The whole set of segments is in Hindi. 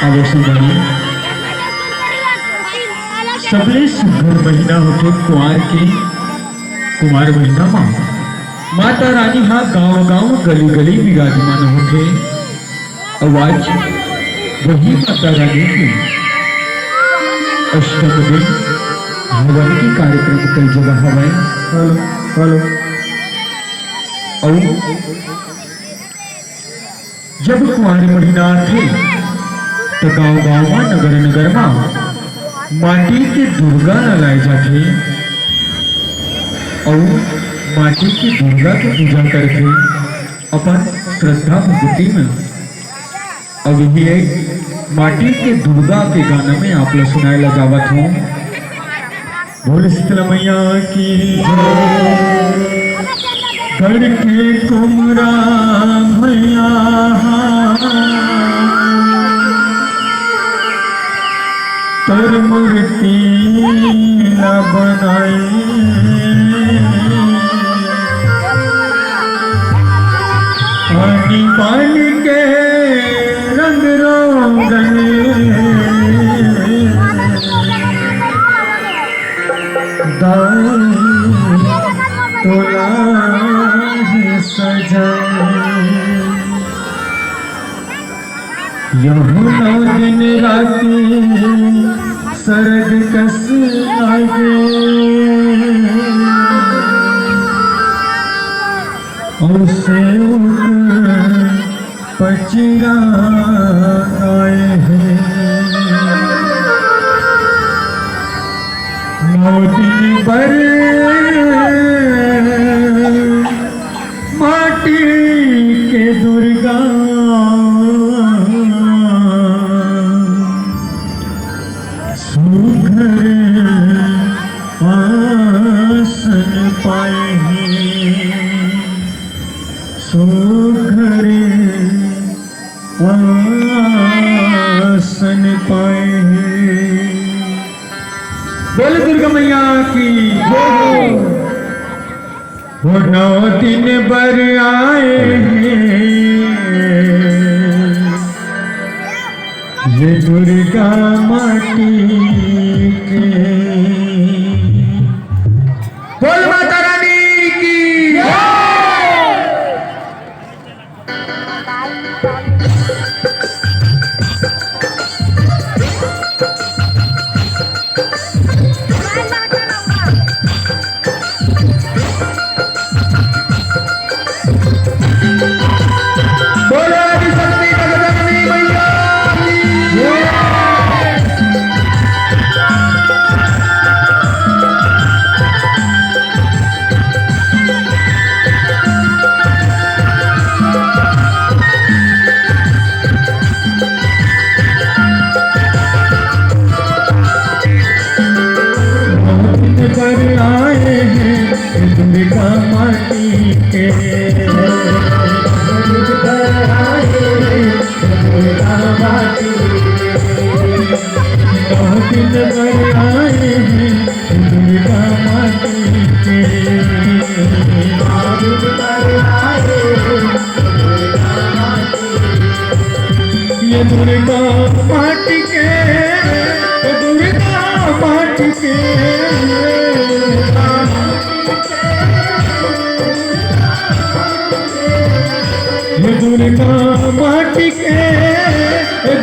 आवेशवाणी सबले सुंदर महीना होते कुआर के कुमार महीना माता रानी हा गाँव गाँव गली गली विराजमान होते। आवाज वही माता रानी की अष्टम दिन हवन के कार्यक्रम कई जगह हवाए हेलो और जब कुआर महीना थे तो गाँव गाँव में नगर नगर में माटी के दुर्गा लगाए जाते और माटी की दुर्गा की पूजा करके अपन श्रद्धा भक्ति में अब ये माटी के दुर्गा के गाना में आप लोग सुनाए लगावत हूँ। बोल शीतला मैया की गढ़ के कुमरा मैया तर मूर्ति न बनाए पानी पानी के रंग रोगने दाई तोला सजाए यमुना दिन राती सरग कस आगे और से पचिरा आए हैं। 9 दिन भर माटी के दुर्गा आसन पाए हैं सुघरे आसन पाए हैं। बोल दुर्गा मैया की जय। वो 9 दिन भर आए हैं ये दुर्गा माटी के। बोल माता रानी की जय। दुर्गा माटी के दुर्गा माटी 9 दिन भर आए हैं दुर्गा माटी के। ये दुर्गा माटी के दुर्गा माटी के दुर्गा माटी के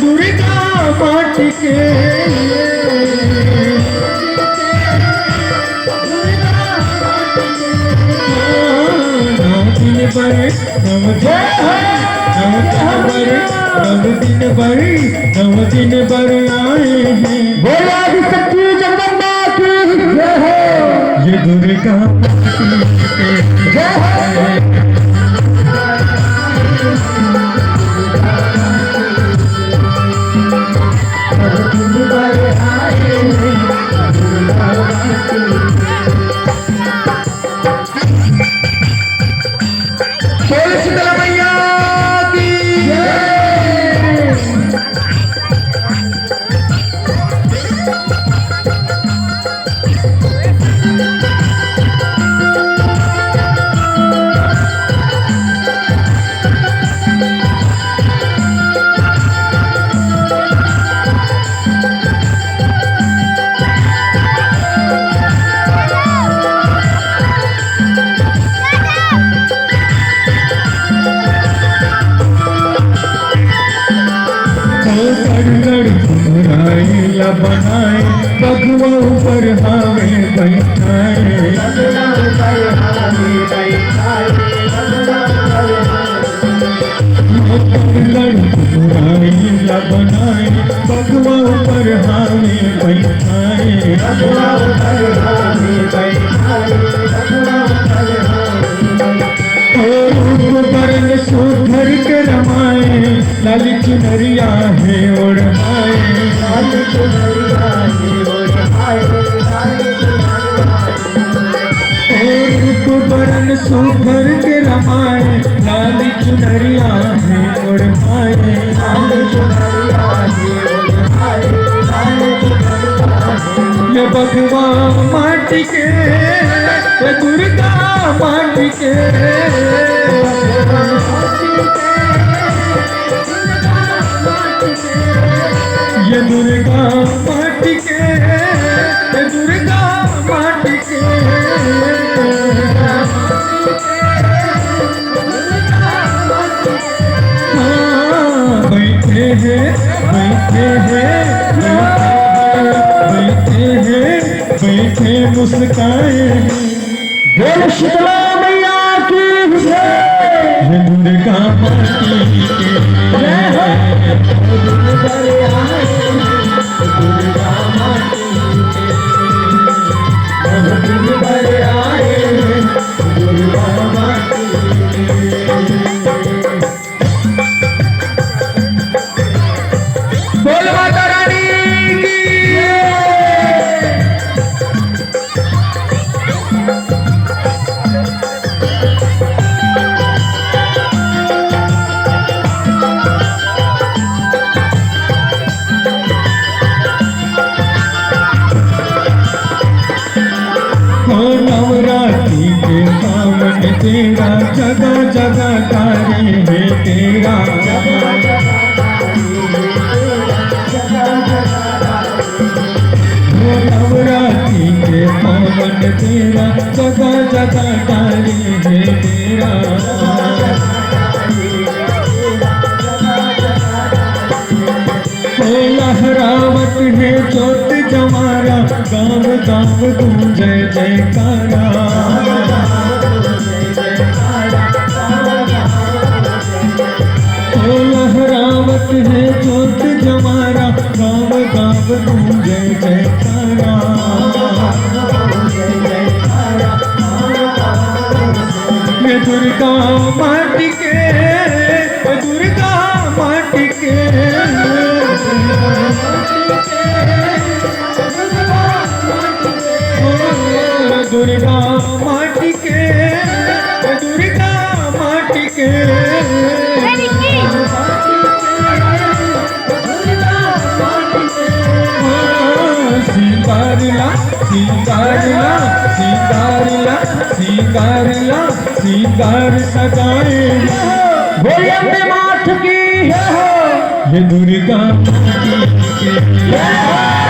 दुर्गा माटी के 9 दिन भर 9 दिन भर आए हैं। बोला सच्ची जगदम्बा की जय हो। ये दुर्गा माटी के जय हो। शीतला मैया की जय। दुराइला बनाए बगवा ऊपर हावे बैठाए दुराइला बनाए बगवा ऊपर हावे बैठाए बरन सुधर के रमाए लाली चुनरिया है ओढ़ाए बरन सुधर के रमाए लाली चुनरिया है ओढ़ाए ये बगवा माटी के ये दुर्गा माटी के ये दुर्गा माटी के ये दुर्गा माटी के बैठे हैं बैठे मुस्काए बोल शीतला मैया की जय। ये दुर्गा माटी के बोल माता रानी की नवरात्रि के पावन तेरा जगह जगह कार्य है तेरा नवरात्रि के पावन तेरा जगह जगह कार्य है तेरा लहरावत है ज्योत जमारा गाँव गाँव गूंजे जयकारा लहरावत है ज्योत जमारा गाँव गाँव गूंजे जयकारा ये दुर्गा माटी के दुर्गा माटी के दुर्गा माटी के दुर्गा माटी के सीतारला सीतारला सीतारला सीतारला सीतार सजाए बोले अपने माथ की ये दुर्गा माटी के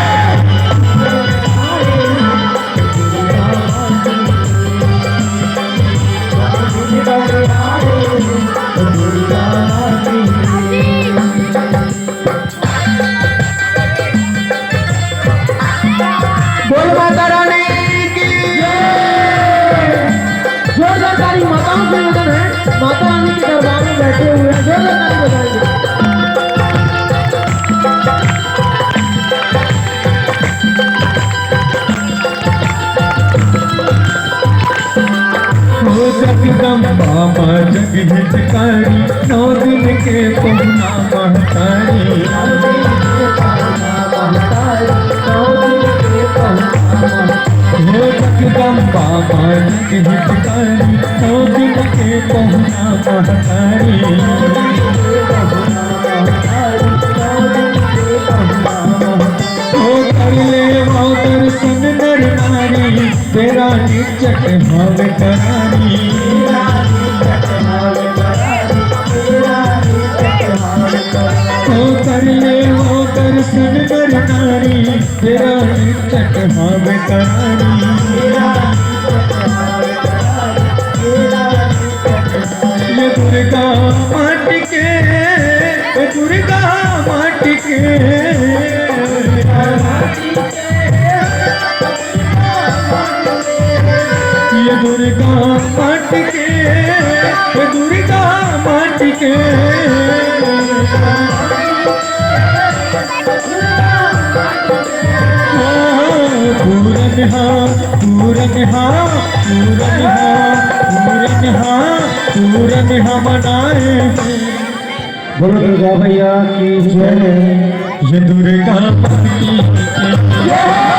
बोल माता रानी की जोरदार ताली माताओं से उधर है माता रानी के दरबार में बैठे हुए हैं जोरदार ताली जगदम्बा माँ जग हितकारी 9 दिन के पहुना महतारी जगदम्बा माँ जग हितकारी 9 दिन के पहुना महतारी कर ले वो दर्शन नर नारी तेरा निचट भाव करारी कर ले वो दर्शन नर नारी तेरा निचट भाव करारी ये दुर्गा माटी के दुर्गा माटी के पूरन मनाए। बोलो दुर्गा भैया की जय। ये दुर्गा माँ की जय।